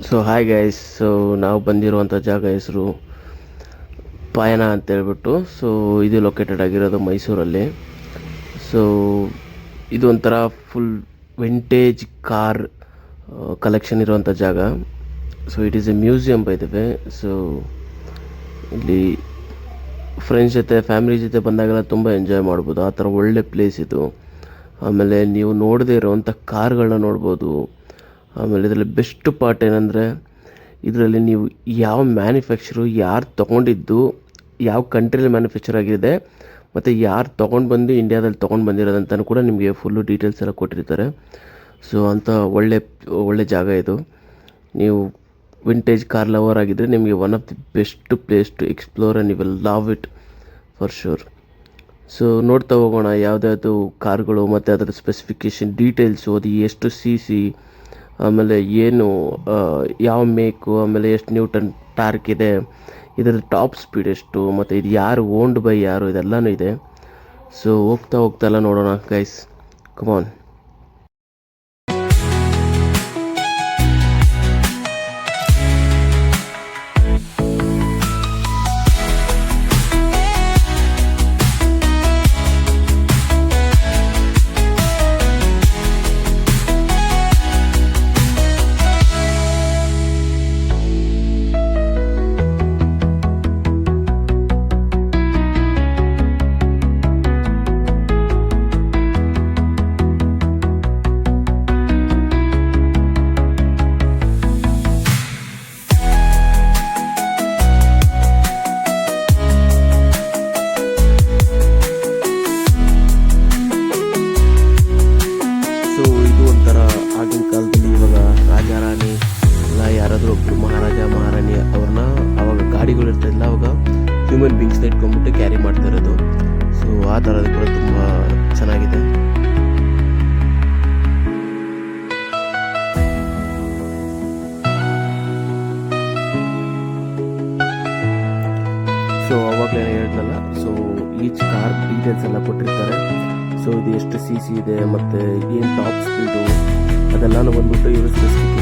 So hi guys. So ನಾವು ಬಂದಿರುವಂಥ ಜಾಗ ಹೆಸರು ಪಾಯನ ಅಂತೇಳ್ಬಿಟ್ಟು. ಸೊ ಇದು ಲೊಕೇಟೆಡ್ ಆಗಿರೋದು ಮೈಸೂರಲ್ಲಿ. ಸೊ ಇದು ಒಂಥರ ಫುಲ್ ವಿಂಟೇಜ್ ಕಾರ್ ಕಲೆಕ್ಷನ್ ಇರುವಂಥ ಜಾಗ. So it is A museum by the way. So ಇಲ್ಲಿ ಫ್ರೆಂಡ್ಸ್ ಜೊತೆ ಫ್ಯಾಮಿಲಿ ಜೊತೆ ಬಂದಾಗೆಲ್ಲ ತುಂಬ ಎಂಜಾಯ್ ಮಾಡ್ಬೋದು. ಆ ಥರ ಒಳ್ಳೆ ಪ್ಲೇಸ್ ಇದು. ಆಮೇಲೆ ನೀವು ನೋಡದೇ ಇರೋವಂಥ ಕಾರ್ಗಳನ್ನ ನೋಡ್ಬೋದು. ಆಮೇಲೆ ಇದರಲ್ಲಿ ಬೆಸ್ಟ್ ಪಾರ್ಟ್ ಏನಂದರೆ, ಇದರಲ್ಲಿ ನೀವು ಯಾವ ಮ್ಯಾನುಫ್ಯಾಕ್ಚರು, ಯಾರು ತೊಗೊಂಡಿದ್ದು, ಯಾವ ಕಂಟ್ರಿಯಲ್ಲಿ ಮ್ಯಾನುಫ್ಯಾಕ್ಚರ್ ಆಗಿದೆ, ಮತ್ತು ಯಾರು ತೊಗೊಂಡು ಬಂದು ಇಂಡಿಯಾದಲ್ಲಿ ತೊಗೊಂಡು ಬಂದಿರೋದಂತಲೂ ಕೂಡ ನಿಮಗೆ ಫುಲ್ಲು ಡೀಟೇಲ್ಸ್ ಎಲ್ಲ ಕೊಟ್ಟಿರ್ತಾರೆ. ಸೊ ಅಂಥ ಒಳ್ಳೆ ಜಾಗ ಇದು. ನೀವು ವಿಂಟೇಜ್ ಕಾರ್ ಲವರ್ ಆಗಿದ್ದರೆ ನಿಮಗೆ one of the best place to explore and you will love it for sure. So ನೋಡ್ತಾ ಹೋಗೋಣ ಯಾವ್ದಾವುದು ಕಾರ್ಗಳು ಮತ್ತು ಅದರ ಸ್ಪೆಸಿಫಿಕೇಷನ್ ಡೀಟೇಲ್ಸು, ಅದು ಎಷ್ಟು ಸಿ ಆಮೇಲೆ ಏನು ಯಾವ ಮೇಕು, ಆಮೇಲೆ ಎಷ್ಟು ನ್ಯೂಟನ್ ಟಾರ್ಕ್ ಇದೆ, ಇದರ ಟಾಪ್ ಸ್ಪೀಡ್ ಎಷ್ಟು, ಮತ್ತು ಇದು ಯಾರು ಓನ್ಡ್ ಬೈ ಯಾರು, ಇದೆಲ್ಲನೂ ಇದೆ. ಸೊ ಹೋಗ್ತಾ ಎಲ್ಲ ನೋಡೋಣ ಗೈಸ್, ಕಮಾನ್. ಇದು ಒಂಥರ ಆಗಿನ ಕಾಲದಲ್ಲಿ ಇವಾಗ ರಾಜ ರಾಣಿ ಇಲ್ಲ ಯಾರಾದರೂ ಒಬ್ಬರು ಮಹಾರಾಜ ಮಹಾರಾಣಿ ಅವ್ರನ್ನ ಅವಾಗ ಗಾಡಿಗಳು ಇರ್ತಾಯಿಲ್ಲ, ಅವಾಗ ಹ್ಯೂಮನ್ ಬೀಂಗ್ಸ್ನ ಇಟ್ಕೊಂಡ್ಬಿಟ್ಟು ಕ್ಯಾರಿ ಮಾಡ್ತಾ ಇರೋದು. ಸೊ ಆ ಥರದ್ದು ಕೂಡ ತುಂಬ ಚೆನ್ನಾಗಿದೆ. ಸೊ ಅವಾಗಲೇ ಹೇಳಿದ್ನಲ್ಲ, ಸೊ ಈಚ್ ಕಾರ್ ಡೀಟೇಲ್ಸ್ ಎಲ್ಲ ಕೊಟ್ಟಿರ್ತಾರೆ. ಸೊ ಇದು ಎಷ್ಟು ಸಿ ಇದೆ, ಮತ್ತು ಏನು ಟಾಪ್ ಸ್ಪೀಡು, ಅದೆಲ್ಲನೂ ಬಂದ್ಬಿಟ್ಟು ಇವರು ಸ್ಪೆಸಿಫಿಕ್